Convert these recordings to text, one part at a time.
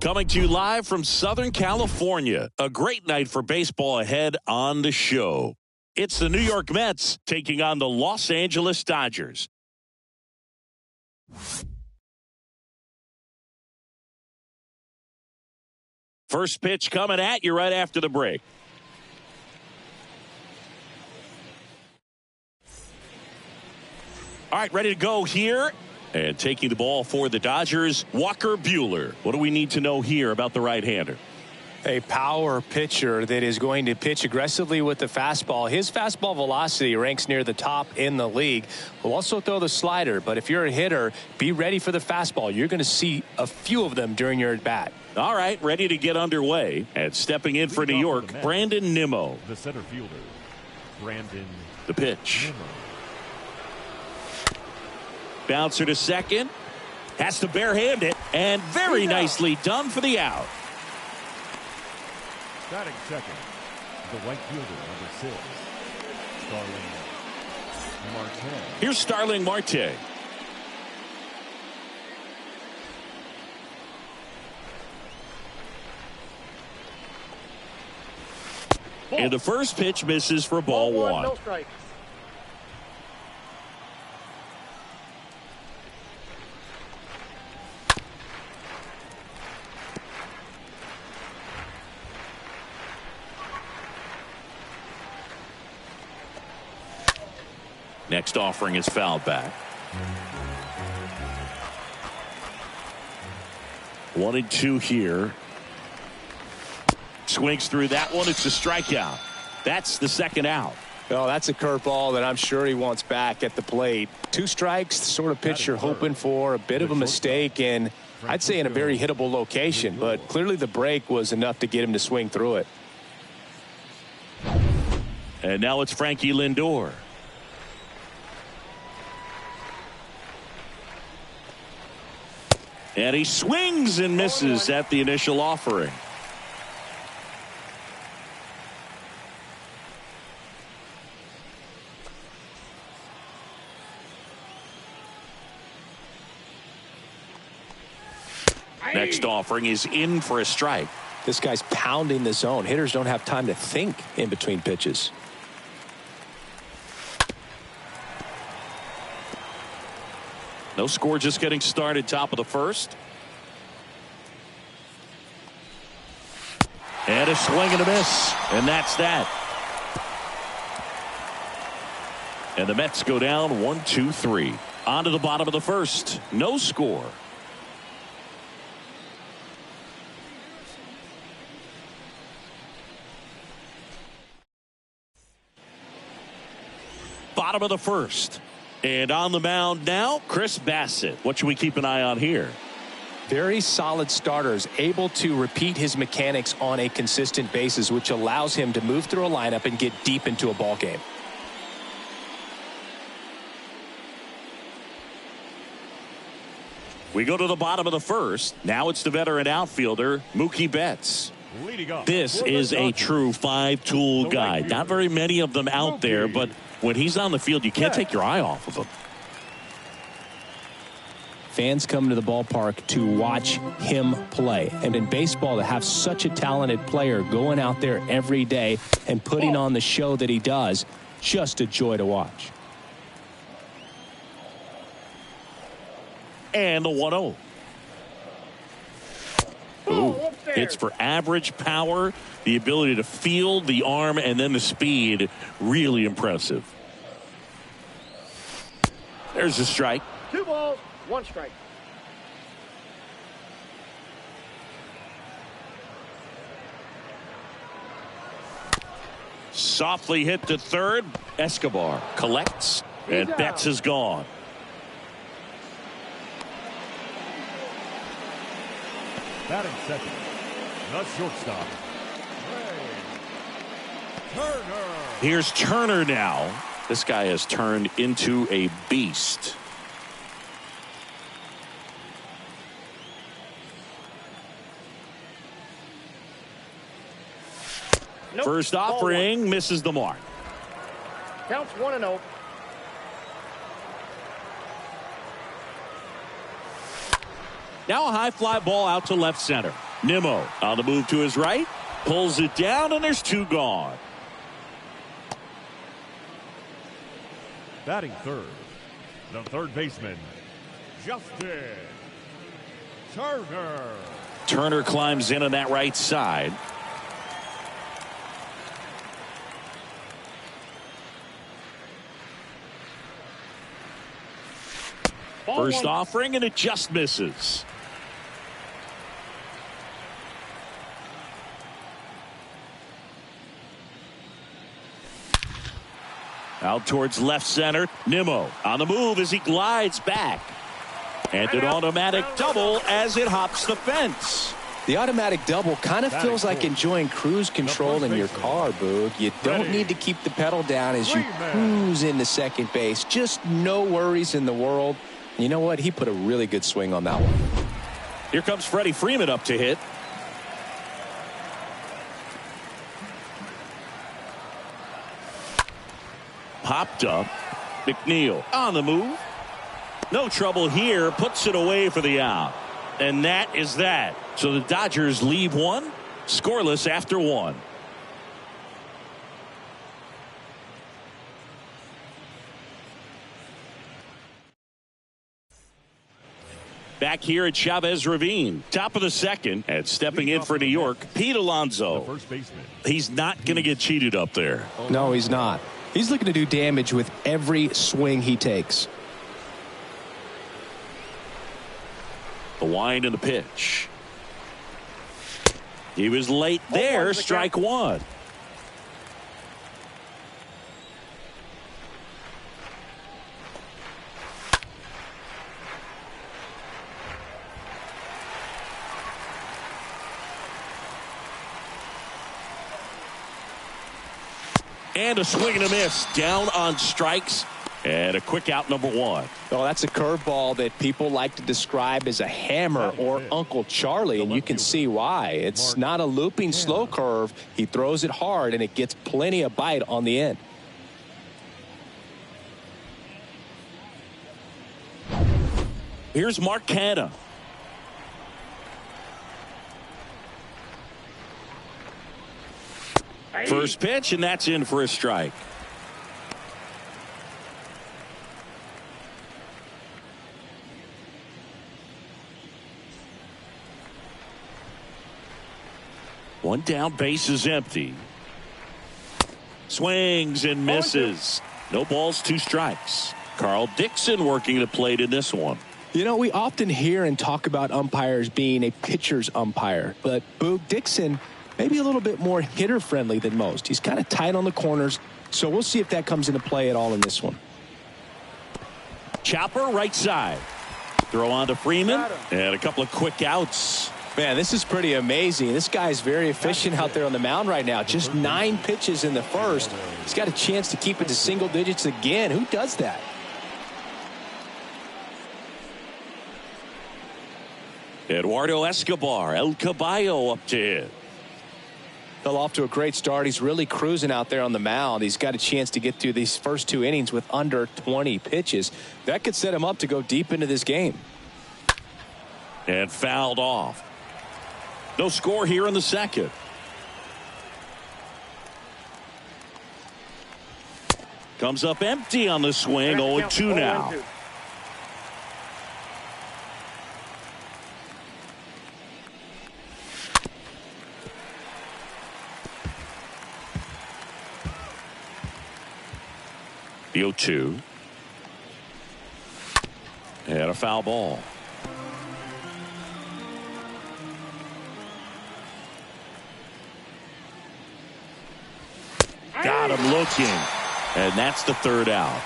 Coming to you live from Southern California. A great night for baseball ahead on the show. It's the New York Mets taking on the Los Angeles Dodgers. First pitch coming at you right after the break. All right, ready to go here. And taking the ball for the Dodgers, Walker Buehler. What do we need to know here about the right-hander? A power pitcher that is going to pitch aggressively with the fastball. His fastball velocity ranks near the top in the league. Will also throw the slider, but if you're a hitter, be ready for the fastball. You're going to see a few of them during your at-bat. All right, ready to get underway. And stepping in for New York, Brandon Nimmo. The center fielder, Brandon. The pitch. Nimmo. Bouncer to second. Has to barehand it. And very nicely done for the out. Batting second, the right fielder, number 6, Starling Marte. Here's Starling Marte. And the first pitch misses for ball one. No strikes. Next offering is fouled back. 1-2 here. Swings through that one. It's a strikeout. That's the second out. Well, that's a curveball that I'm sure he wants back at the plate. 2 strikes, the sort of pitch you're hoping for. A bit of a mistake, and I'd say in a very hittable location, but clearly the break was enough to get him to swing through it. And now it's Frankie Lindor. And he swings and misses at the initial offering. Next offering is in for a strike. This guy's pounding the zone. Hitters don't have time to think in between pitches. No score, just getting started, top of the first. And a swing and a miss. And that's that. And the Mets go down 1-2-3. On to the bottom of the first. No score. Bottom of the first. And on the mound now, Chris Bassett. What should we keep an eye on here? Very solid starters, able to repeat his mechanics on a consistent basis, which allows him to move through a lineup and get deep into a ball game. We go to the bottom of the first. Now it's the veteran outfielder, Mookie Betts. This is a true 5-tool guy. Not very many of them out there, but when he's on the field, you can't take your eye off of him. Fans come to the ballpark to watch him play. And in baseball, to have such a talented player going out there every day and putting on the show that he does, just a joy to watch. And the 1-0. Ooh, it's for average power, the ability to field, the arm, and then the speed. Really impressive. There's a strike. 2 balls, 1 strike. Softly hit to third. Escobar collects, and Betts is gone. Batting second, the shortstop, Turner. Here's Turner now. This guy has turned into a beast. Nope. First offering misses the mark. Counts 1-0. Now a high fly ball out to left center. Nimmo on the move to his right. Pulls it down, and there's 2 gone. Batting third, the third baseman, Justin Turner. Turner climbs in on that right side. First offering, and it just misses. Out towards left center. Nimmo on the move as he glides back. And an automatic double as it hops the fence. The automatic double kind of feels like enjoying cruise control in your car, Boog. You don't need to keep the pedal down as you cruise into second base. Just no worries in the world. You know what? He put a really good swing on that one. Here comes Freddie Freeman up to hit. Popped up. McNeil on the move. No trouble here. Puts it away for the out. And that is that. So the Dodgers leave one. Scoreless after 1. Back here at Chavez Ravine. Top of the second. And stepping in for New York, Pete Alonso. First baseman. He's not going to get cheated up there. No, he's not. He's looking to do damage with every swing he takes. The wind and the pitch. He was late there. Strike 1. And a swing and a miss. Down on strikes. And a quick out, number 1. Oh, that's a curveball that people like to describe as a hammer or Uncle Charlie, and you can see why. It's not a looping slow curve. He throws it hard, and it gets plenty of bite on the end. Here's Mark Canha. First pitch, and that's in for a strike. One down, base is empty. Swings and misses. No balls, 2 strikes. Carl Dixon working the plate in this one. You know, we often hear and talk about umpires being a pitcher's umpire, but Boog Dixon maybe a little bit more hitter friendly than most. He's kind of tight on the corners, so we'll see if that comes into play at all in this one. Chopper right side. Throw on to Freeman, and a couple of quick outs. Man, this is pretty amazing. This guy's very efficient out there on the mound right now. Just 9 pitches in the first. He's got a chance to keep it to single digits again. Who does that? Eduardo Escobar, El Caballo up to hit. Well, off to a great start. He's really cruising out there on the mound. He's got a chance to get through these first 2 innings with under 20 pitches. That could set him up to go deep into this game. And fouled off. No score here in the second. Comes up empty on the swing. 0-2 now. The 0-2. And a foul ball. Got him looking. And that's the 3rd out.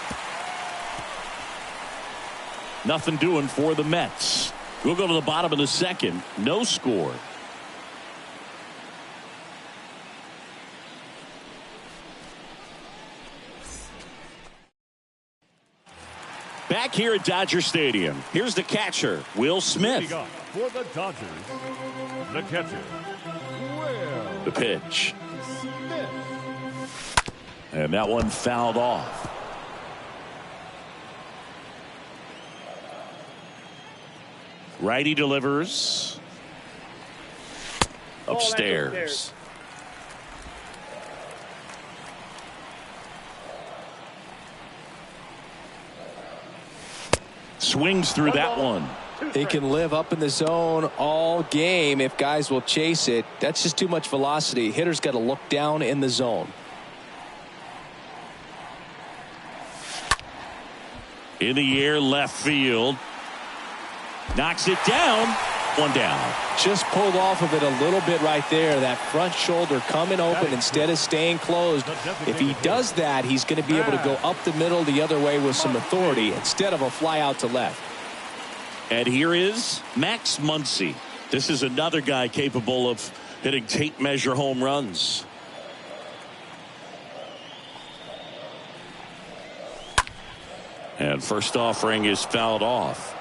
Nothing doing for the Mets. We'll go to the bottom of the second. No score. Back here at Dodger Stadium, here's the catcher, Will Smith. For the Dodgers, the catcher, Will The pitch. Smith. And that one fouled off. Righty delivers. upstairs. Swings through that one. He can live up in the zone all game if guys will chase it. That's just too much velocity. Hitter's got to look down in the zone. In the air, left field. Knocks it down. One down. Just pulled off of it a little bit right there. That front shoulder coming open instead of staying closed. If he does that, he's going to be able to go up the middle the other way with some authority instead of a fly out to left. And here is Max Muncy. This is another guy capable of hitting tape measure home runs. And first offering is fouled off.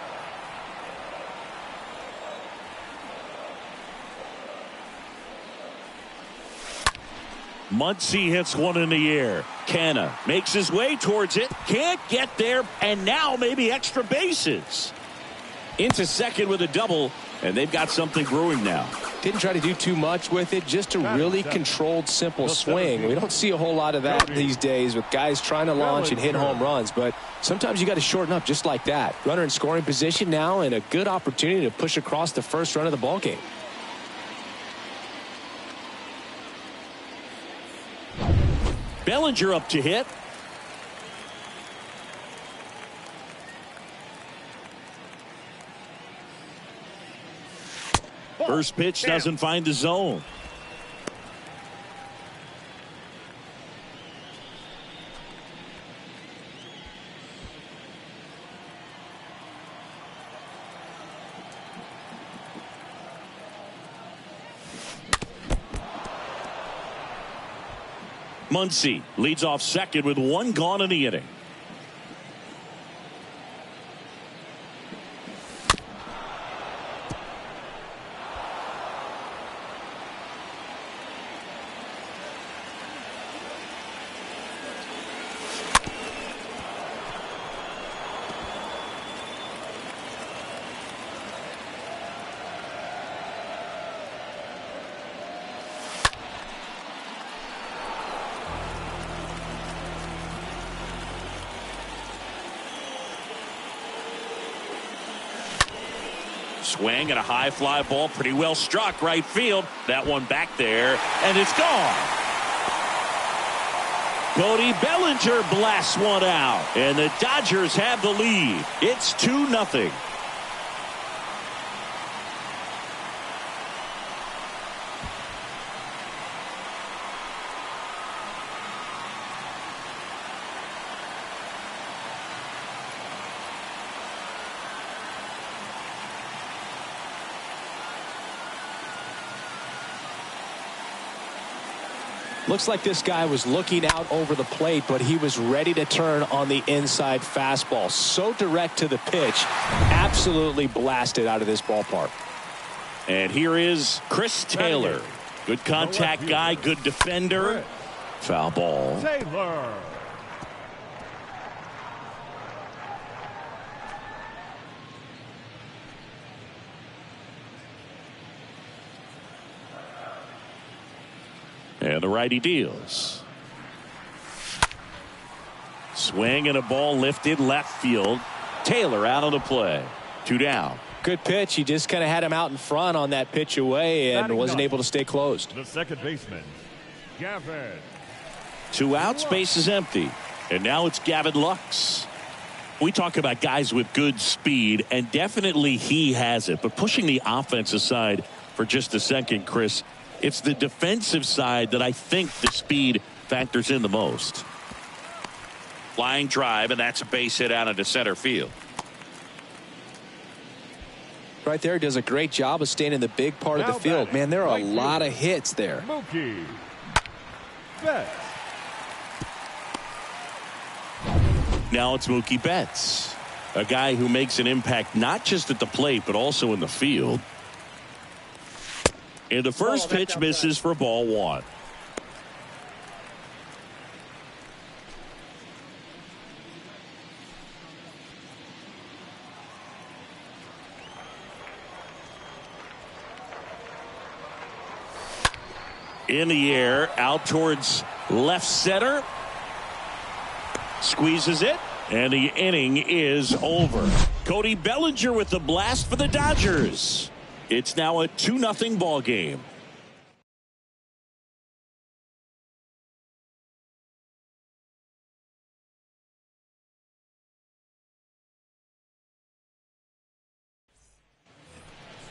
Muncy hits one in the air. Canna makes his way towards it. Can't get there. And now maybe extra bases. Into second with a double. And they've got something brewing now. Didn't try to do too much with it. Just a really controlled, simple swing. We don't see a whole lot of that these days with guys trying to launch and hit home runs. But sometimes you got to shorten up just like that. Runner in scoring position now and a good opportunity to push across the first run of the ball game. Bellinger up to hit. First pitch doesn't find the zone. Muncy leads off second with one gone in the inning. Swing and a high fly ball, pretty well struck right field. That one back there, and it's gone. Cody Bellinger blasts one out, and the Dodgers have the lead. It's 2-0. Looks like this guy was looking out over the plate, but he was ready to turn on the inside fastball. So direct to the pitch. Absolutely blasted out of this ballpark. And here is Chris Taylor. Good contact guy, good defender. Foul ball. Taylor. And the righty deals. Swing and a ball lifted left field. Taylor out on the play. 2 down. Good pitch. He just kind of had him out in front on that pitch away and wasn't able to stay closed. The second baseman, Gavin. 2 outs, base is empty. And now it's Gavin Lux. We talk about guys with good speed, and definitely he has it. But pushing the offense aside for just a second, Chris, it's the defensive side that I think the speed factors in the most. Flying drive, and that's a base hit out into center field. Right there, does a great job of staying in the big part of the field. Man, there are a lot of hits there. Mookie Betts. Now it's Mookie Betts, a guy who makes an impact not just at the plate but also in the field. And the first pitch misses for ball 1. In the air, out towards left center. Squeezes it, and the inning is over. Cody Bellinger with the blast for the Dodgers. It's now a 2-0 ball game.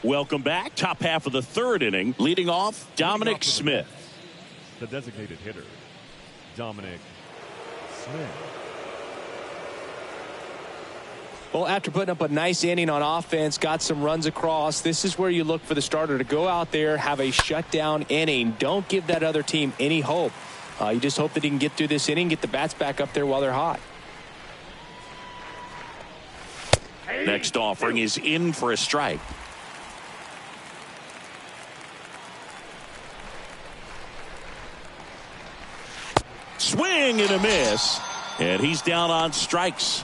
Welcome back. Top half of the third inning. Leading off, Dominic Smith. The designated hitter, Dominic Smith. Well, after putting up a nice inning on offense, got some runs across, this is where you look for the starter to go out there, have a shutdown inning. Don't give that other team any hope. You just hope that he can get through this inning, get the bats back up there while they're hot. Next offering is in for a strike. Swing and a miss, and he's down on strikes,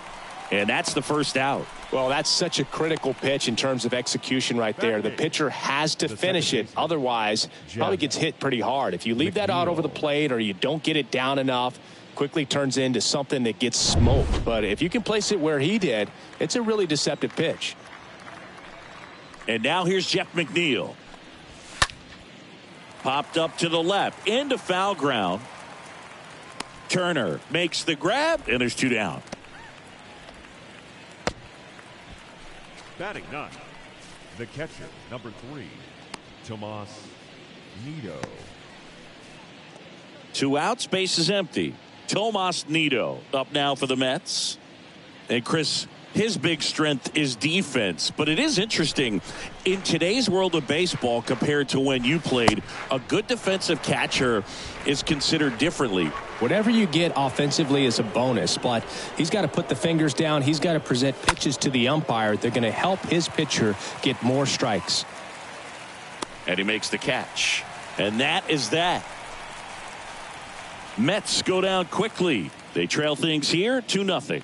and that's the first out. Well, that's such a critical pitch in terms of execution right there. The pitcher has to finish it. Otherwise, probably gets hit pretty hard. If you leave that out over the plate or you don't get it down enough, quickly turns into something that gets smoked. But if you can place it where he did, it's a really deceptive pitch. And now here's Jeff McNeil. Popped up to the left, into foul ground. Turner makes the grab, and there's two down. Batting ninth, the catcher, number 3, Tomas Nido. 2 outs, base is empty. Tomas Nido up now for the Mets. And Chris, his big strength is defense, but it is interesting in today's world of baseball compared to when you played, a good defensive catcher is considered differently. Whatever you get offensively is a bonus, but he's got to put the fingers down. He's got to present pitches to the umpire. They're going to help his pitcher get more strikes. And he makes the catch. And that is that. Mets go down quickly. They trail things here 2-0.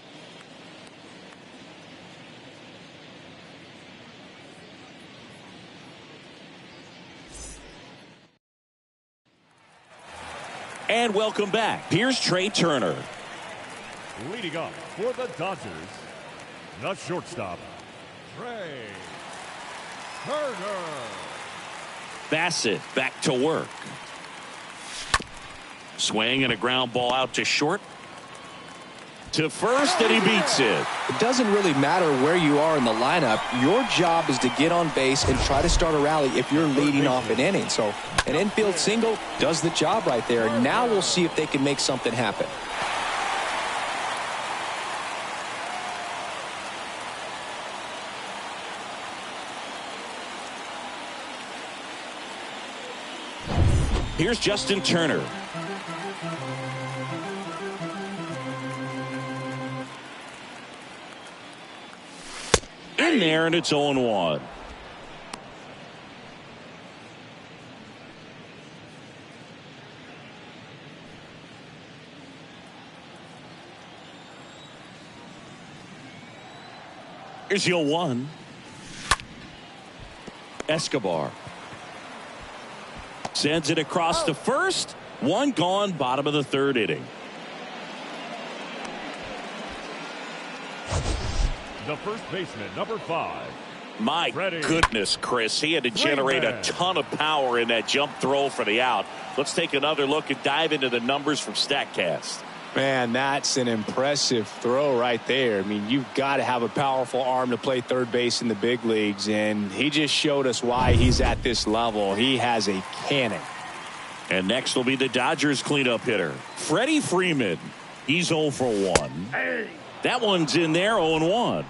And welcome back. Here's Trey Turner. Leading up for the Dodgers, the shortstop, Trey Turner. Bassett back to work. Swing and a ground ball out to short. To first, and he beats it. It doesn't really matter where you are in the lineup. Your job is to get on base and try to start a rally if you're leading off an inning. So an infield single does the job right there. Now we'll see if they can make something happen. Here's Justin Turner. In there, and it's 0-1. Here's 0-1. Escobar sends it across to first. One gone, bottom of the third inning. The first baseman, number 5. My goodness, Chris, he had to generate a ton of power in that jump throw for the out. Let's take another look and dive into the numbers from StatCast. Man, that's an impressive throw right there. I mean, you've got to have a powerful arm to play third base in the big leagues, and he just showed us why he's at this level. He has a cannon. And next will be the Dodgers cleanup hitter, Freddie Freeman. He's 0 for 1. That one's in there, 0-1.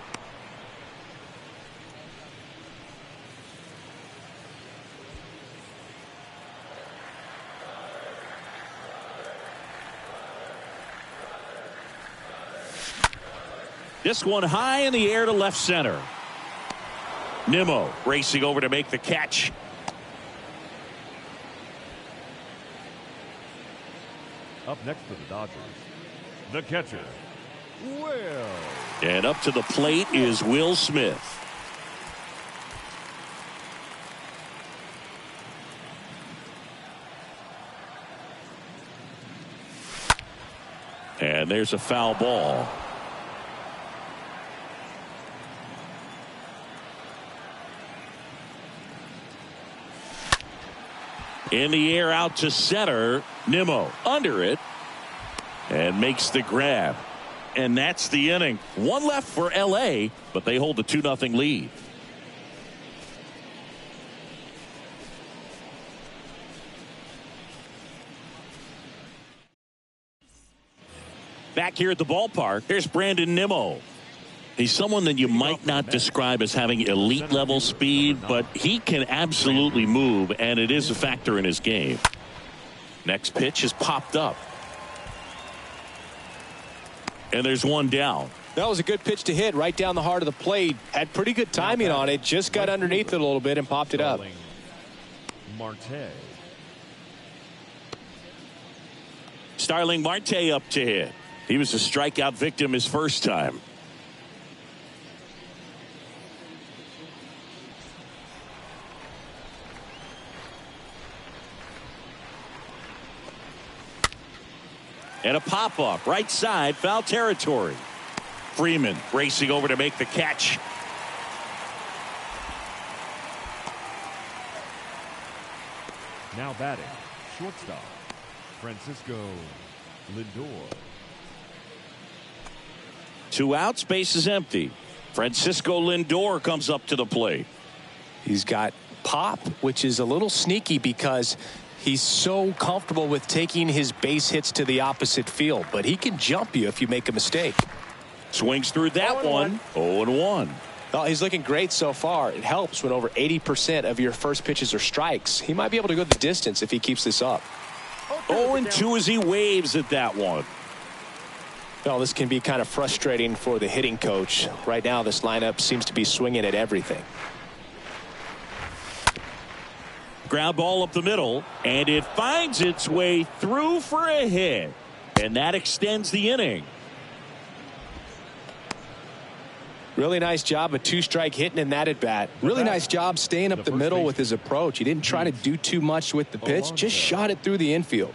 This one high in the air to left center. Nimmo racing over to make the catch. Up next for the Dodgers, the catcher, Will. And up to the plate is Will Smith. And there's a foul ball. In the air out to center. Nimmo under it and makes the grab. And that's the inning. One left for LA, but they hold the 2-0 lead. Back here at the ballpark, here's Brandon Nimmo. He's someone that you might not describe as having elite level speed, but he can absolutely move, and it is a factor in his game. Next pitch is popped up. And there's one down. That was a good pitch to hit right down the heart of the plate. Had pretty good timing on it. Just got underneath it a little bit and popped it up. Marte. Starling Marte up to hit. He was a strikeout victim his first time. And a pop-up right side, foul territory. Freeman racing over to make the catch. Now batting, shortstop, Francisco Lindor. 2 outs, base is empty. Francisco Lindor comes up to the plate. He's got pop, which is a little sneaky because he's so comfortable with taking his base hits to the opposite field, but he can jump you if you make a mistake. Swings through that one. 0-1. Well, he's looking great so far. It helps when over 80% of your first pitches are strikes. He might be able to go the distance if he keeps this up. 0-2 as he waves at that one. Well, this can be kind of frustrating for the hitting coach. Right now, this lineup seems to be swinging at everything. Ground ball up the middle, and it finds its way through for a hit. And that extends the inning. Really nice job of 2-strike hitting in that at bat. Really nice job staying up the middle with his approach. He didn't try to do too much with the pitch, just shot it through the infield.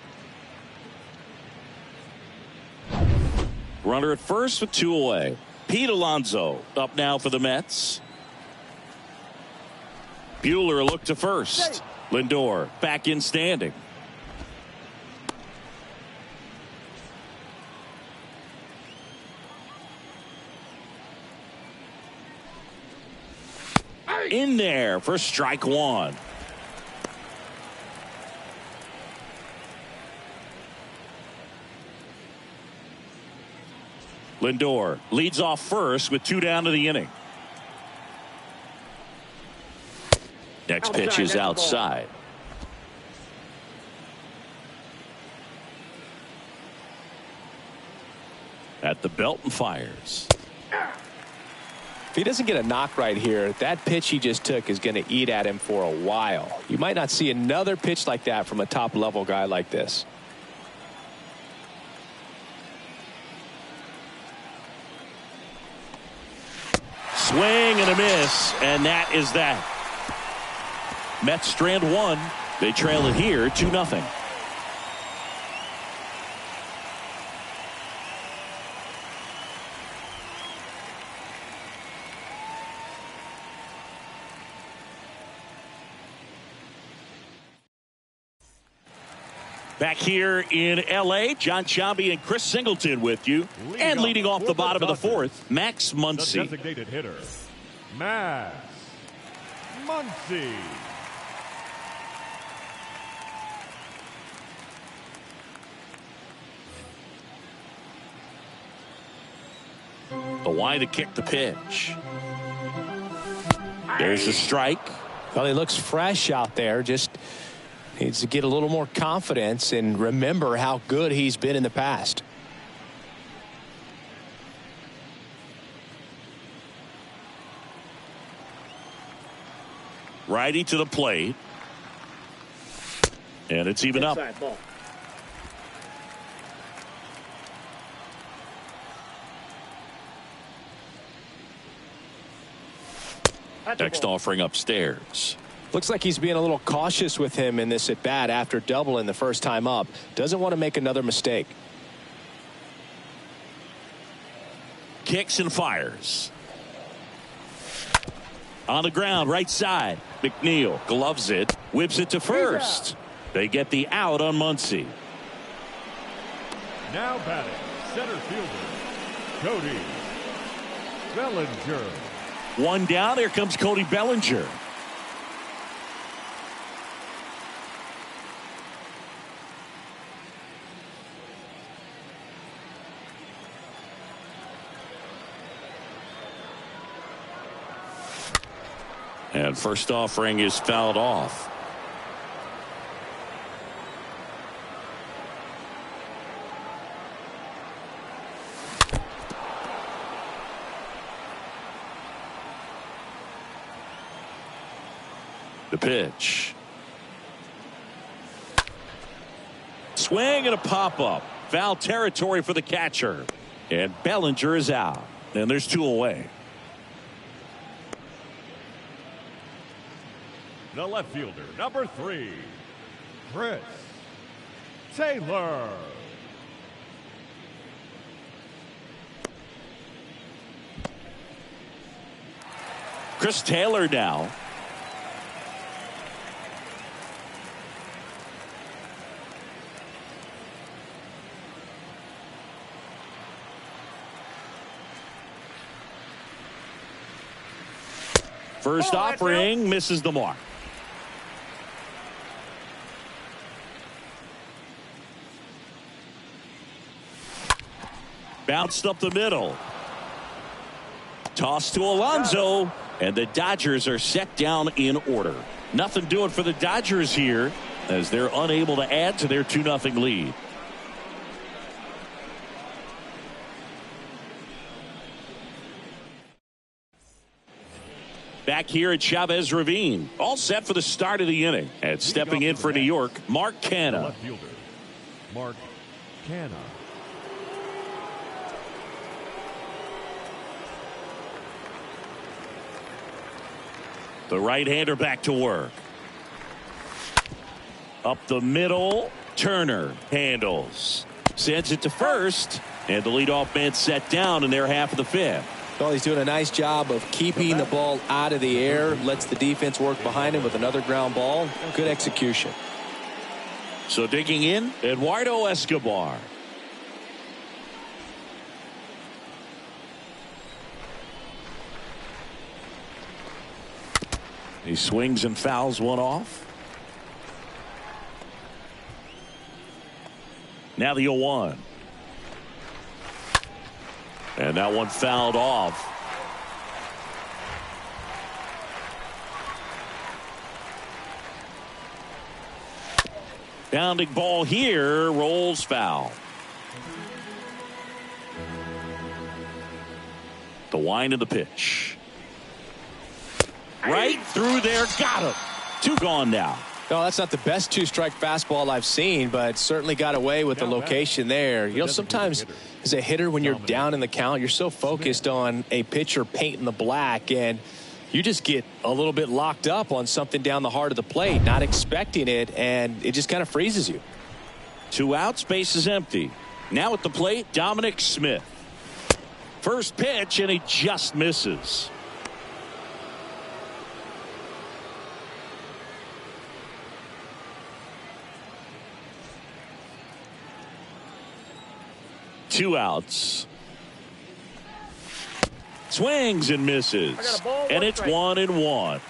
Runner at first with 2 away. Pete Alonso up now for the Mets. Buehler look to first. Lindor back in standing. In there for strike one. Lindor leads off first with 2 down to the inning. Next pitch is outside. At the belt and fires. If he doesn't get a knock right here, that pitch he just took is going to eat at him for a while. You might not see another pitch like that from a top level guy like this. Swing and a miss, and that is that. Mets strand 1. They trail it here 2-0. Back here in LA, John Sciambi and Chris Singleton with you. And leading off the bottom of the 4th, Max Muncy. The designated hitter, Max Muncy. The wide to kick the pitch. There's a strike. Well, he looks fresh out there. Just needs to get a little more confidence and remember how good he's been in the past. Righty to the plate. And it's even up. Ball. Next offering upstairs. Looks like he's being a little cautious with him in this at bat after doubling the first time up. Doesn't want to make another mistake. kicks and fires. On the ground, right side. McNeil gloves it, whips it to first. They get the out on Muncy. Now batting, center fielder, Cody Bellinger. One down. Here comes Cody Bellinger. And first offering is fouled off. The pitch. Swing and a pop-up. Foul territory for the catcher. And Bellinger is out. And there's two away. The left fielder, number 3, Chris Taylor. Chris Taylor now. First offering misses the mark. Bounced up the middle. Toss to Alonso. And the Dodgers are set down in order. Nothing doing for the Dodgers here as they're unable to add to their 2-0 lead. Back here at Chavez Ravine. All set for the start of the inning. And stepping in for New York, Mark Canha. Left fielder, Mark Canha. The right-hander back to work. Up the middle. Turner handles. Sends it to first. And the leadoff man set down in their half of the fifth. Well, he's doing a nice job of keeping the ball out of the air. Lets the defense work behind him with another ground ball. Good execution. So digging in, Eduardo Escobar. He swings and fouls one off. Now the 0-1. And that one fouled off. Bounding ball here, rolls foul. The wind of the pitch. Right through there, got him. 2 gone now. No, that's not the best 2-strike fastball I've seen, but certainly got away with the location there. You know, sometimes as a hitter, when you're down in the count, you're so focused on a pitcher painting the black, and you just get a little bit locked up on something down the heart of the plate, not expecting it, and it just kind of freezes you. 2 outs, base is empty. Now at the plate, Dominic Smith. First pitch, and he just misses. Two outs. Swings and misses. And it's 1-1.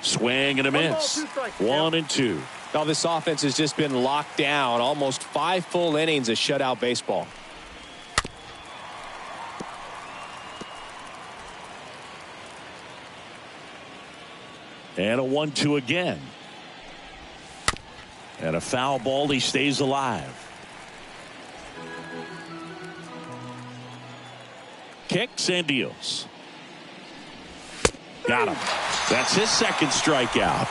Swing and a miss. 1-2. Now this offense has just been locked down. Almost 5 full innings of shutout baseball. And a 1-2 again. And a foul ball. He stays alive. Kicks and deals. Got him. That's his second strikeout.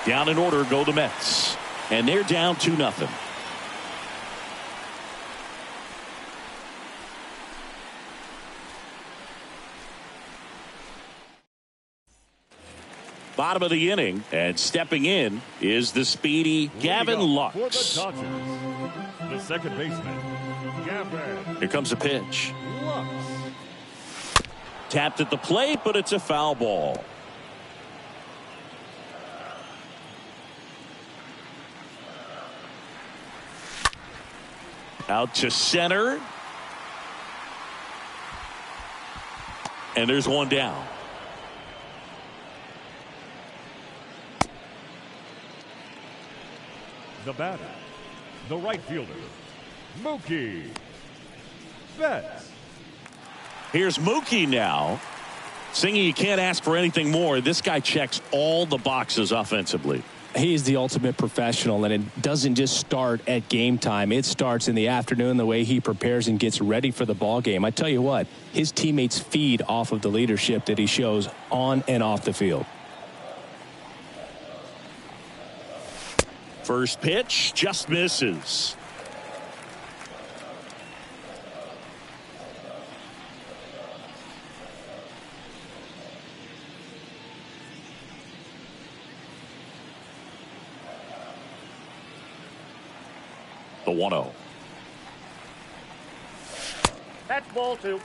Down in order go the Mets. And they're down 2-0. Bottom of the inning, and stepping in is the speedy Gavin For the Lux. Dodgers, the second baseman, Gavin Here comes a pitch. Lux. Tapped at the plate, but it's a foul ball. Out to center. And there's one down. The batter, the right fielder, Mookie Betts. Here's Mookie now. Singing, you can't ask for anything more. This guy checks all the boxes offensively. He is the ultimate professional, and it doesn't just start at game time. It starts in the afternoon, the way he prepares and gets ready for the ball game. I tell you what, his teammates feed off of the leadership that he shows on and off the field. First pitch just misses. The 1-0. That's ball 2.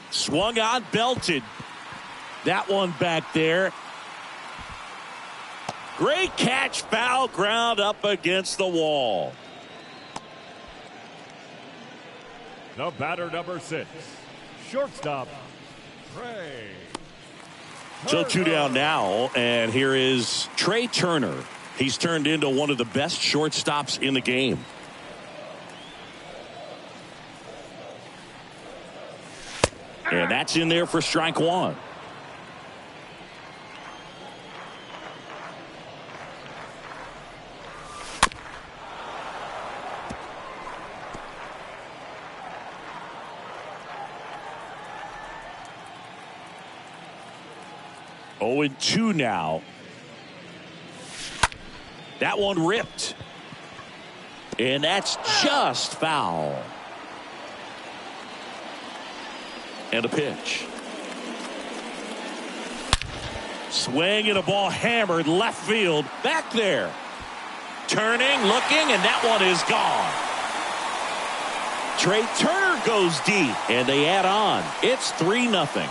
Swung on, belted. That one back there. Great catch, foul ground up against the wall. The batter, number 6, shortstop, Trey. So 2 down now, and here is Trey Turner. He's turned into one of the best shortstops in the game. And that's in there for strike 1. Oh, and 2 now. That one ripped. And that's just foul. And a pitch. Swing and a ball hammered left field. Back there. Turning, looking, and that one is gone. Trey Turner goes deep, and they add on. It's 3-0.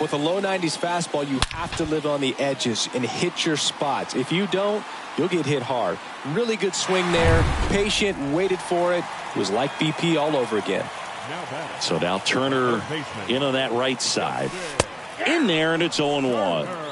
With a low 90s fastball, you have to live on the edges and hit your spots. If you don't, you'll get hit hard. Really good swing there. Patient, waited for it. It was like BP all over again. So now Turner in on that right side. In there, and it's 0-1.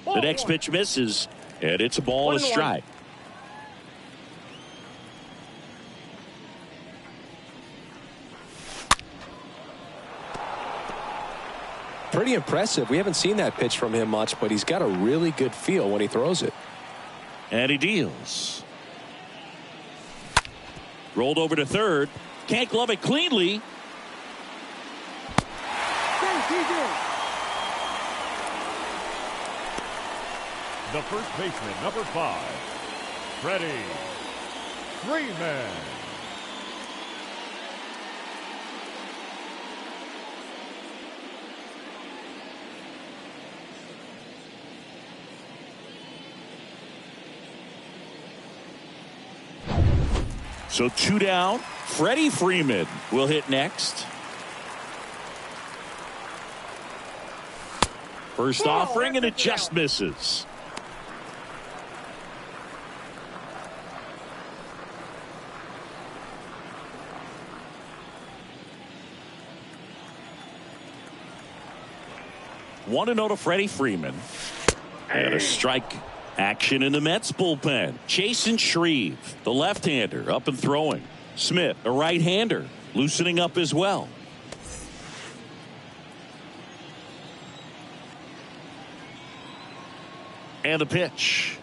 The next pitch misses, and it's a ball and a strike. Pretty impressive. We haven't seen that pitch from him much, but he's got a really good feel when he throws it. And he deals. Rolled over to third. Can't glove it cleanly. The first baseman, number 5, Freddie Freeman. So 2 down. Freddie Freeman will hit next. First offering, and it just misses. One to Freddie Freeman. And a strike. Action in the Mets bullpen. Chasen Shreve, the left-hander, up and throwing. Smith, a right-hander, loosening up as well. And a pitch.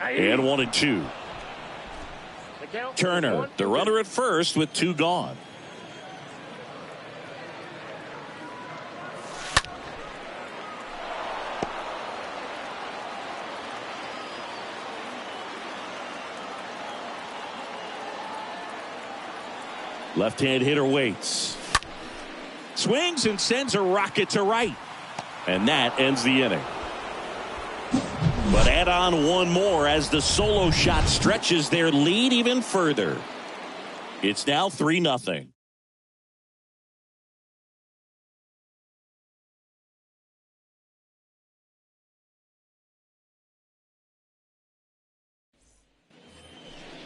And 1-2. Turner, the runner at first with 2 gone. Left-hand hitter waits. Swings and sends a rocket to right. And that ends the inning. But add on one more as the solo shot stretches their lead even further. It's now 3-0.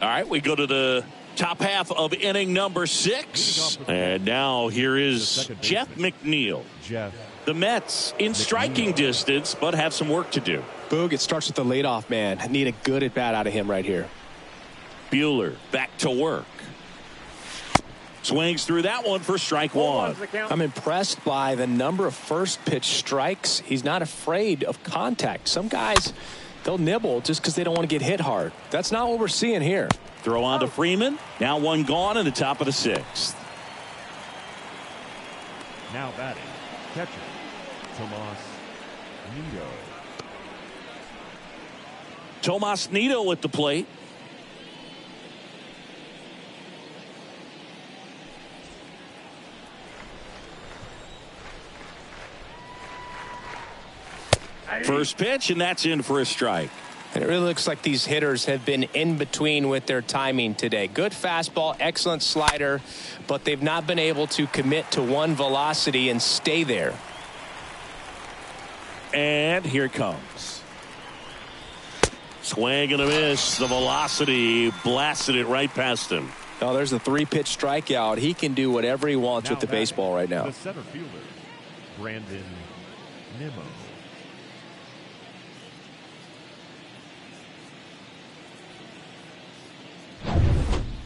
All right, we go to the top half of inning number 6. And now here is Jeff McNeil. The Mets in striking distance, but have some work to do. Boog, it starts with the leadoff man. I need a good at bat out of him right here. Buehler back to work. Swings through that one for strike 1. I'm impressed by the number of first pitch strikes. He's not afraid of contact. Some guys, they'll nibble just because they don't want to get hit hard. That's not what we're seeing here. Throw on to Freeman. Now 1 gone in the top of the 6th. Now batting, catcher, Tomas Nido. Tomas Nido at the plate. First pitch, and that's in for a strike. And it really looks like these hitters have been in between with their timing today. Good fastball, excellent slider, but they've not been able to commit to one velocity and stay there. And here it comes. Swing and a miss. The velocity blasted it right past him. Oh, there's a 3-pitch strikeout. He can do whatever he wants with the baseball right now. The center fielder, Brandon Nimmo.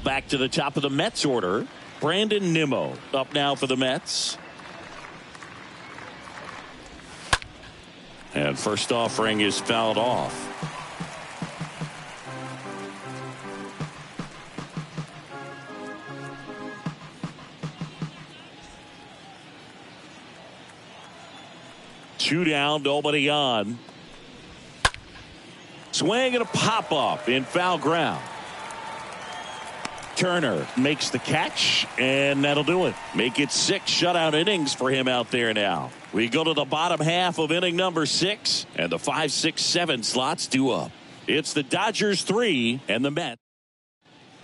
Back to the top of the Mets order. Brandon Nimmo up now for the Mets. And first offering is fouled off. Two down, nobody on. Swing and a pop up in foul ground. Turner makes the catch, and that'll do it. Make it 6 shutout innings for him out there now. We go to the bottom half of inning number 6, and the 5, 6, 7 slots due up. It's the Dodgers 3 and the Mets.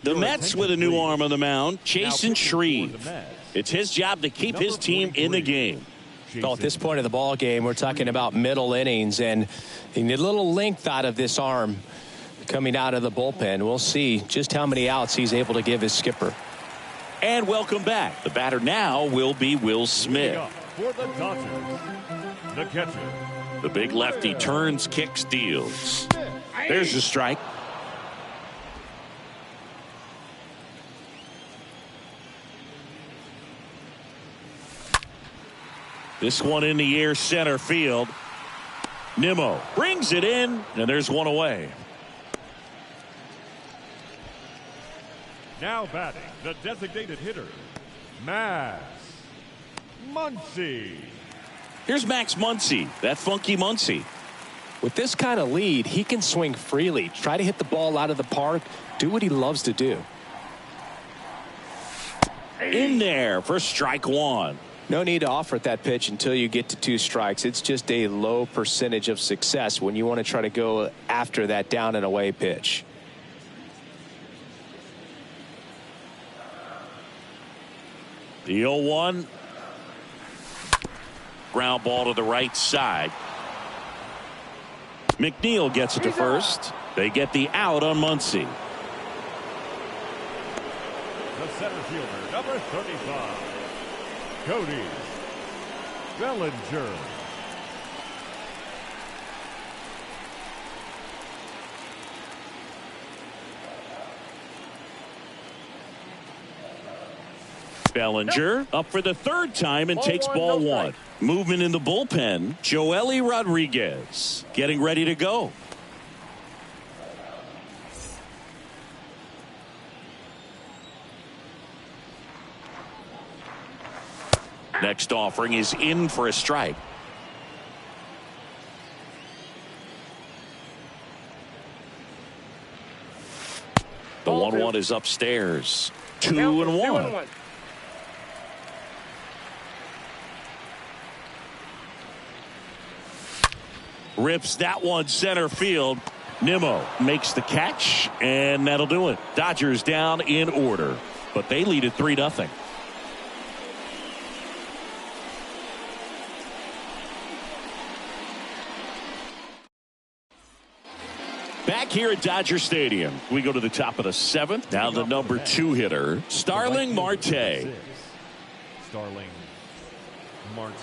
The Mets with a new arm on the mound, Chasen Shreve. It's his job to keep his team in the game. Well, at this point of the ball game, we're talking about middle innings, and you need a little length out of this arm coming out of the bullpen. We'll see just how many outs he's able to give his skipper. And welcome back. The batter now will be Will Smith. For the Dodgers, the catcher. The big lefty turns, kicks, deals. There's the strike. This one in the air center field. Nimmo brings it in, and there's one away. Now batting, the designated hitter, Max Muncy. Here's Max Muncy, that funky Muncy. With this kind of lead, he can swing freely, try to hit the ball out of the park, do what he loves to do. In there for strike 1. No need to offer at that pitch until you get to 2 strikes. It's just a low percentage of success when you want to try to go after that down and away pitch. The 0-1. Ground ball to the right side. McNeil gets it to first. They get the out on Muncy. The center fielder, number 35, Cody Bellinger. Bellinger up for the third time and takes ball no one. Movement in the bullpen. Joely Rodriguez getting ready to go. Next offering is in for a strike. The 1-1 is upstairs. 2-1. Rips that one center field. Nimmo makes the catch, and that'll do it. Dodgers down in order, but they lead at 3-0. Back here at Dodger Stadium, we go to the top of the 7th. Now the number 2 hitter, Starling Marte. Starling Marte.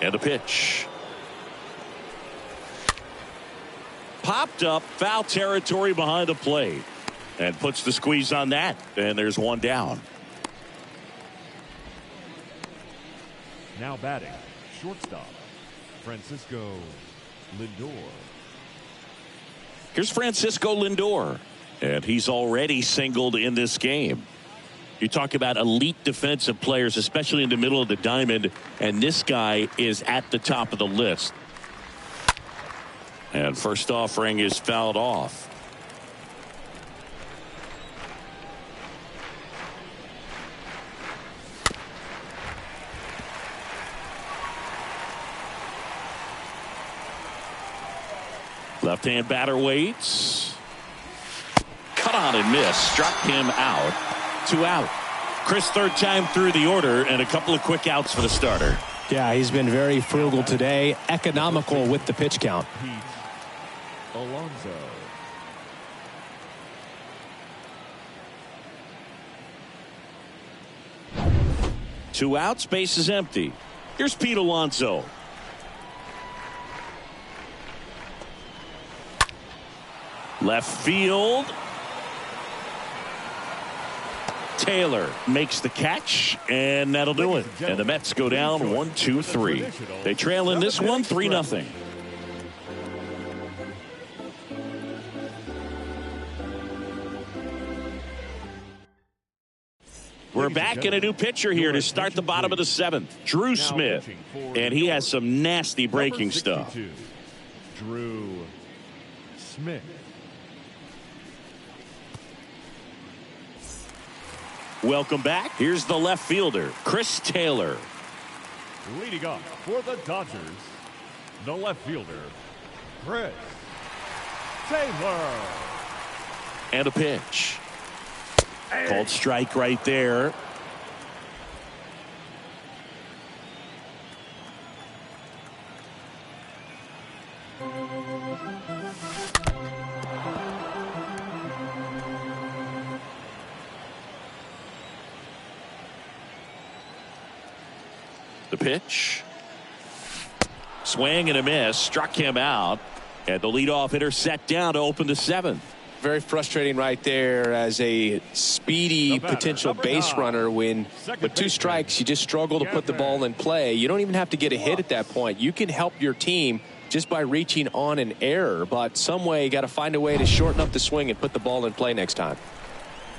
And a pitch. Popped up, foul territory behind the plate. And puts the squeeze on that. And there's one down. Now batting, shortstop, Francisco Lindor. Here's Francisco Lindor, and he's already singled in this game. You talk about elite defensive players, especially in the middle of the diamond, and this guy is at the top of the list. And first offering is fouled off. Left-hand batter waits. Cut on and miss. Struck him out. 2 out. Chris, third time through the order, and a couple of quick outs for the starter. Yeah, he's been very frugal today. Economical with the pitch count. Pete Alonso. Two outs, base is empty. Here's Pete Alonso. Left field. Taylor makes the catch, and that'll do it. And the Mets go down 1-2-3. They trail in this one 3-0. We're back in a new pitcher here to start the bottom of the 7th. Drew Smith, and he has some nasty breaking stuff. Drew Smith. Welcome back. Here's the left fielder, Chris Taylor. Leading off for the Dodgers, the left fielder, Chris Taylor. And a pitch. Called strike right there. The pitch. Swing and a miss. Struck him out. And the leadoff hitter set down to open the 7th. Very frustrating right there as a speedy potential base runner when with 2 strikes you just struggle to put the ball in play. You don't even have to get a hit at that point. You can help your team just by reaching on an error, but some way you got to find a way to shorten up the swing and put the ball in play next time.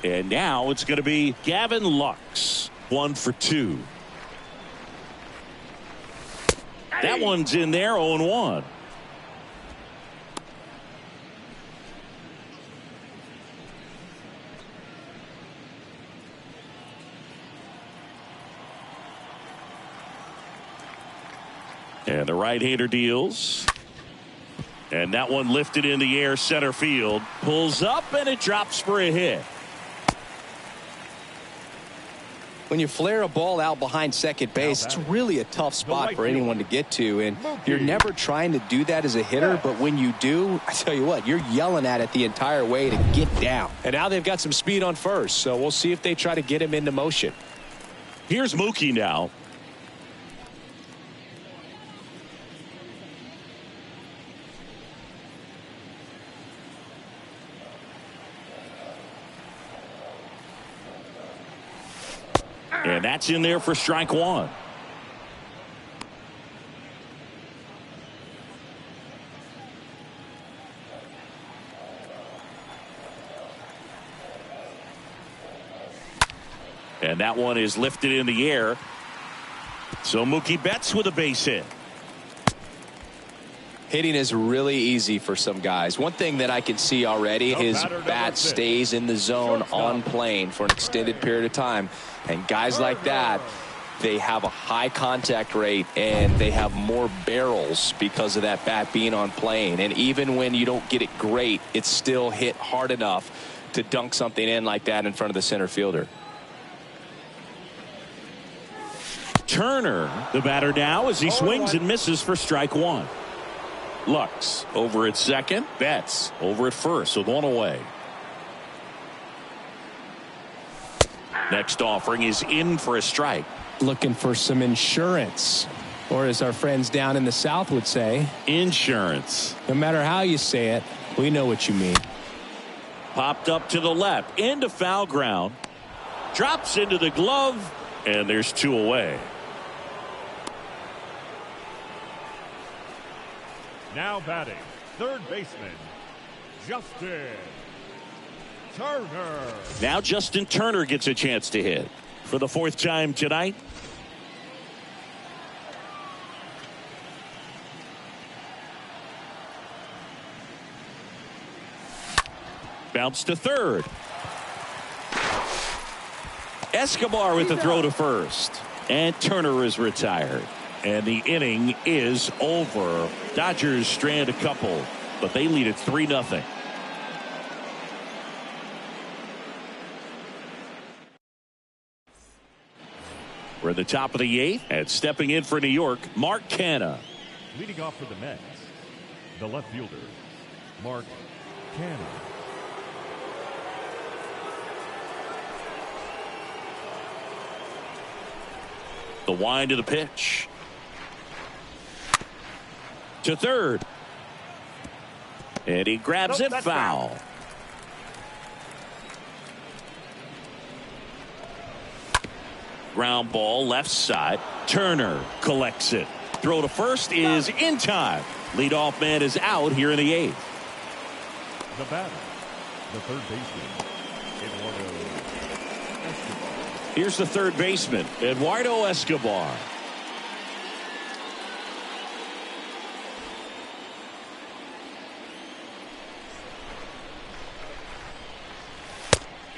And now it's going to be Gavin Lux, 1 for 2. That one's in there, 0-1. And the right-hander deals. And that one lifted in the air center field. Pulls up and it drops for a hit. When you flare a ball out behind second base, it's really a tough spot for anyone to get to, and you're never trying to do that as a hitter, but when you do, I tell you what, you're yelling at it the entire way to get down. And now they've got some speed on first, so we'll see if they try to get him into motion. Here's Mookie now. And that's in there for strike one. And that one is lifted in the air. So Mookie Betts with a base hit. Hitting is really easy for some guys. One thing that I can see already, his bat stays in the zone on plane for an extended period of time. And guys like that, they have a high contact rate and they have more barrels because of that bat being on plane. And even when you don't get it great, it's still hit hard enough to dunk something in like that in front of the center fielder. Turner, the batter now, as he swings and misses for strike one. Lux over at second. Betts over at first with one away. Next offering is in for a strike. Looking for some insurance, or as our friends down in the South would say, insurance. No matter how you say it, we know what you mean. Popped up to the left, into foul ground. Drops into the glove, and there's two away. Now batting, third baseman, Justin Turner. Now Justin Turner gets a chance to hit for the fourth time tonight. Bounce to third. Escobar with the throw to first. And Turner is retired. And the inning is over. Dodgers strand a couple, but they lead it 3-0. We're at the top of the eighth, and stepping in for New York, Mark Canha. Leading off for the Mets, the left fielder, Mark Canha. The wind to the pitch. To third. And he grabs it, foul. Ground ball left side. Turner collects it. Throw to first is in time. Leadoff man is out here in the eighth. The batter, the third baseman, Eduardo Escobar. Here's the third baseman, Eduardo Escobar.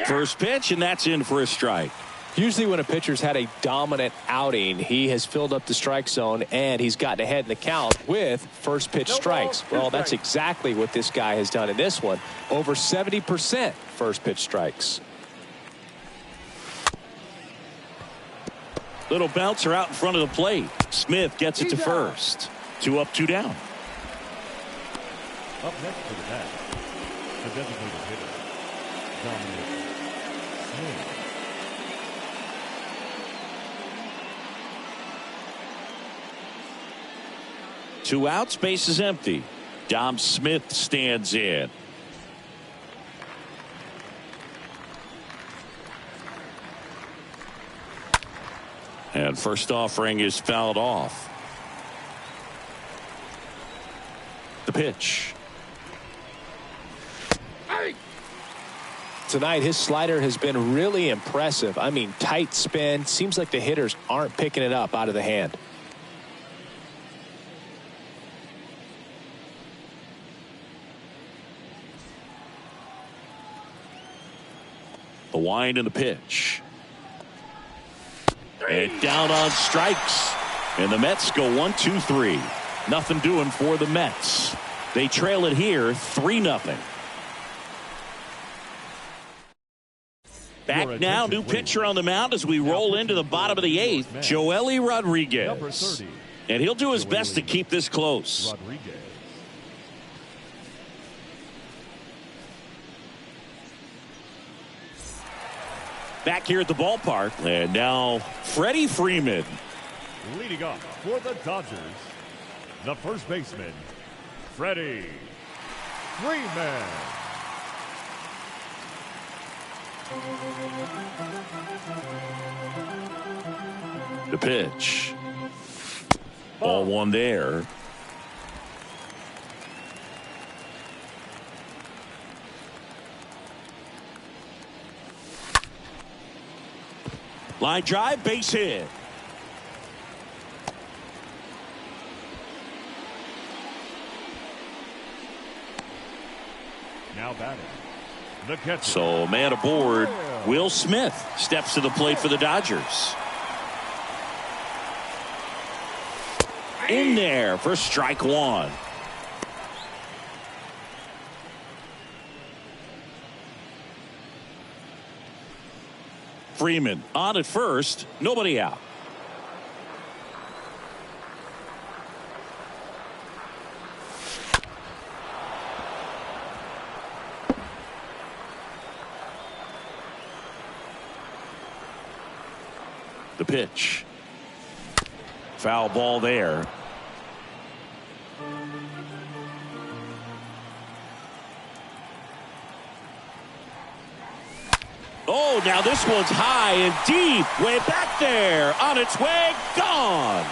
First pitch, and that's in for a strike. Usually when a pitcher's had a dominant outing, he has filled up the strike zone and he's gotten ahead in the count with first pitch strikes. Well, that's exactly what this guy has done in this one. Over 70% first pitch strikes. Little bouncer out in front of the plate. Smith gets it to first. 2 up, 2 down. Up next for the bat, the designated hitter, Dominic Smith. Two outs, base is empty. Dom Smith stands in. And first offering is fouled off. The pitch. Tonight, his slider has been really impressive. I mean, tight spin. Seems like the hitters aren't picking it up out of the hand. The wind and the pitch. And down on strikes. And the Mets go 1-2-3. Nothing doing for the Mets. They trail it here 3-0. Back now, new pitcher on the mound as we roll into the bottom of the eighth, Joely Rodriguez. And he'll do his best to keep this close. Back here at the ballpark, and now Freddie Freeman. Leading off for the Dodgers, the first baseman, Freddie Freeman. The pitch. Ball one there. Line drive, base hit. Now batting, the catcher. So man aboard, Will Smith steps to the plate for the Dodgers. In there for strike one. Freeman on at first, nobody out. The pitch. Foul ball there. Oh, now this one's high and deep, way back there, on its way, gone.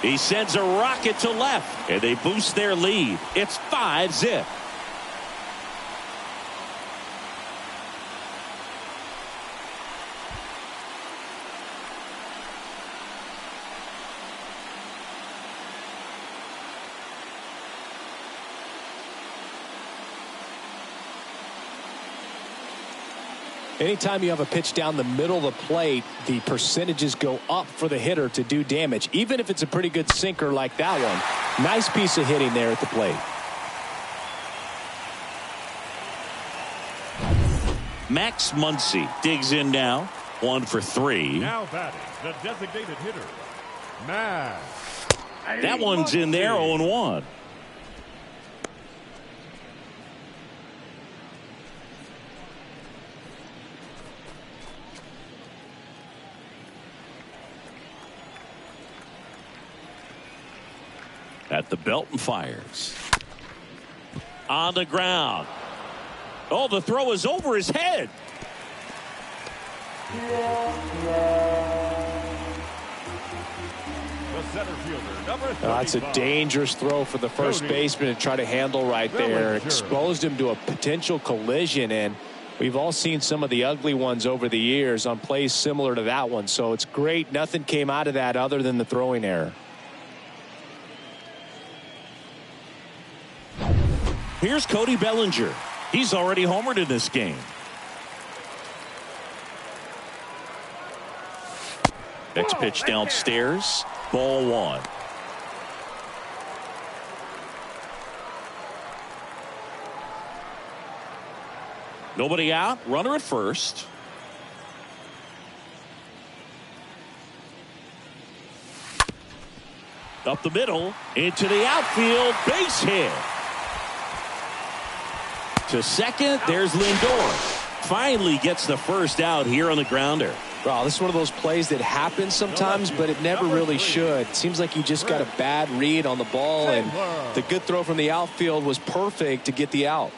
He sends a rocket to left, and they boost their lead. It's 5-zip. Anytime you have a pitch down the middle of the plate, the percentages go up for the hitter to do damage, even if it's a pretty good sinker like that one. Nice piece of hitting there at the plate. Max Muncy digs in now. 1 for 3. Now batting, the designated hitter, Max. That one's in there, 0-1. At the belt and fires. On the ground. Oh, the throw is over his head. The center fielder, number 35. That's a dangerous throw for the first baseman to try to handle right there. Exposed him to a potential collision, and we've all seen some of the ugly ones over the years on plays similar to that one. So it's great nothing came out of that other than the throwing error. Here's Cody Bellinger. He's already homered in this game. Next pitch downstairs. Ball 1. Nobody out. Runner at first. Up the middle. Into the outfield. Base hit. To second, there's Lindor. Finally gets the first out here on the grounder. Wow, this is one of those plays that happens sometimes, but it never really should. Seems like he just got a bad read on the ball, and the good throw from the outfield was perfect to get the out.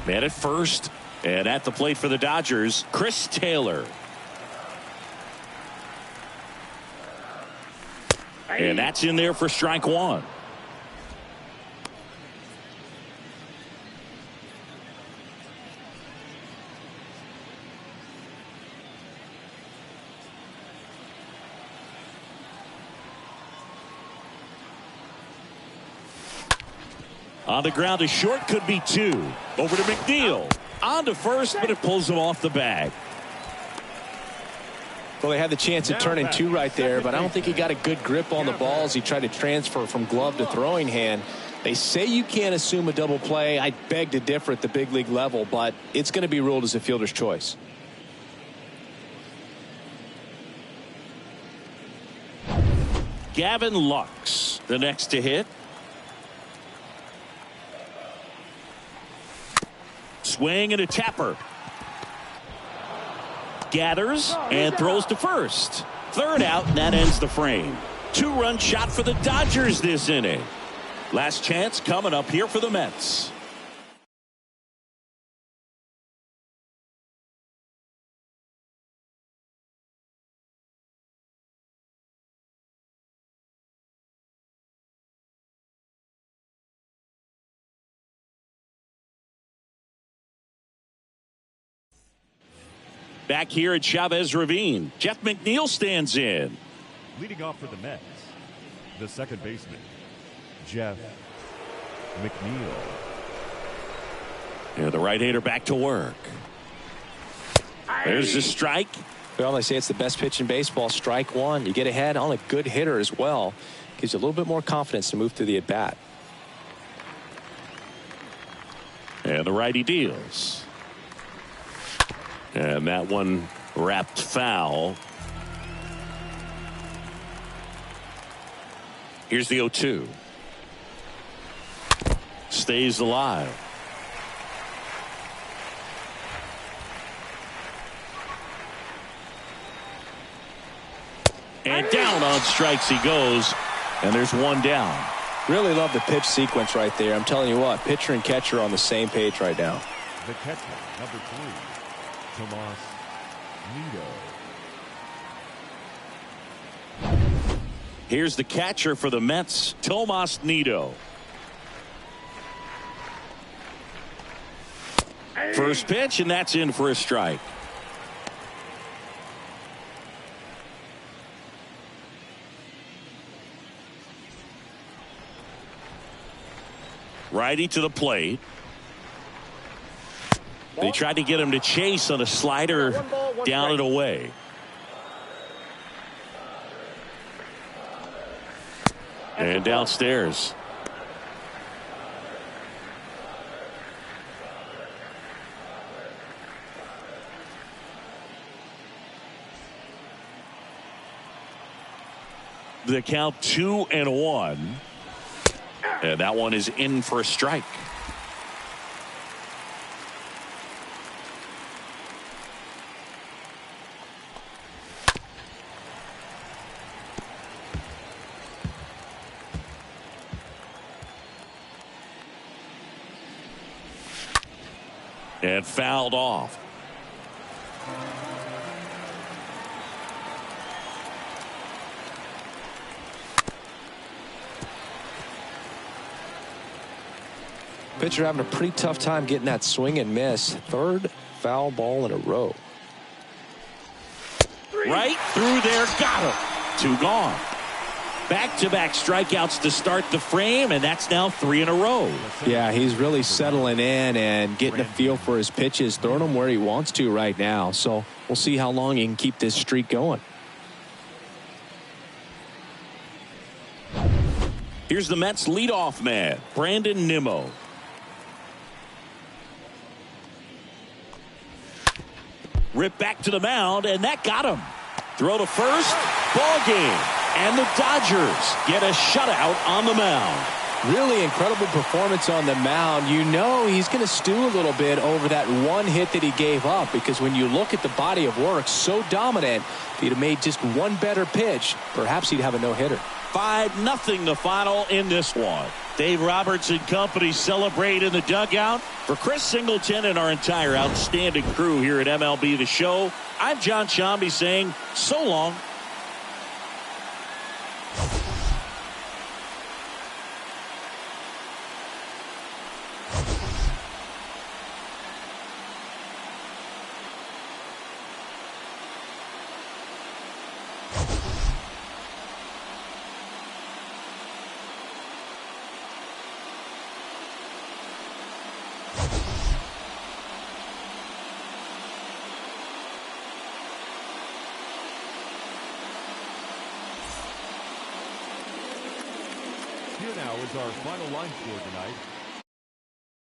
Man at first, and at the plate for the Dodgers, Chris Taylor. And that's in there for strike 1. On the ground to short, could be 2. Over to McNeil. On to first, but it pulls him off the bag. Well, they had the chance of turning 2 right there, but I don't think he got a good grip on the ball as he tried to transfer from glove to throwing hand. They say you can't assume a double play. I beg to differ at the big league level, but it's going to be ruled as a fielder's choice. Gavin Lux, the next to hit. Swing and a tapper. Gathers and throws to first. Third out, and that ends the frame. 2-run shot for the Dodgers this inning. Last chance coming up here for the Mets. Back here at Chavez Ravine, Jeff McNeil stands in. Leading off for the Mets, the second baseman, Jeff McNeil. Yeah, the right-hander back to work. There's the strike. Well, they say it's the best pitch in baseball. Strike one. You get ahead on a good hitter as well. Gives you a little bit more confidence to move through the at-bat. And the righty deals. And that one wrapped foul. Here's the 0-2. Stays alive. And down on strikes he goes. And there's one down. Really love the pitch sequence right there. I'm telling you what, pitcher and catcher are on the same page right now. The catcher, number 3, Tomas Nido. Here's the catcher for the Mets, Tomas Nido. First pitch, and that's in for a strike. Righty to the plate. They tried to get him to chase on a slider down and away. And downstairs. The count 2-1. And that one is in for a strike. And fouled off. Pitcher having a pretty tough time getting that swing and miss. Third foul ball in a row. Right through there, got him. 2 gone. Back-to-back strikeouts to start the frame, and that's now 3 in a row. Yeah, he's really settling in and getting a feel for his pitches, throwing them where he wants to right now. So we'll see how long he can keep this streak going. Here's the Mets leadoff man, Brandon Nimmo. Rip back to the mound, and that got him. Throw to first, ball game. And the Dodgers get a shutout on the mound. Really incredible performance on the mound. You know he's going to stew a little bit over that one hit that he gave up, because when you look at the body of work, so dominant, if he'd have made just one better pitch, perhaps he'd have a no-hitter. 5-0 the final in this one. Dave Roberts and company celebrate in the dugout. For Chris Singleton and our entire outstanding crew here at MLB The Show, I'm John Shambi saying so long. Here now is our final line score tonight.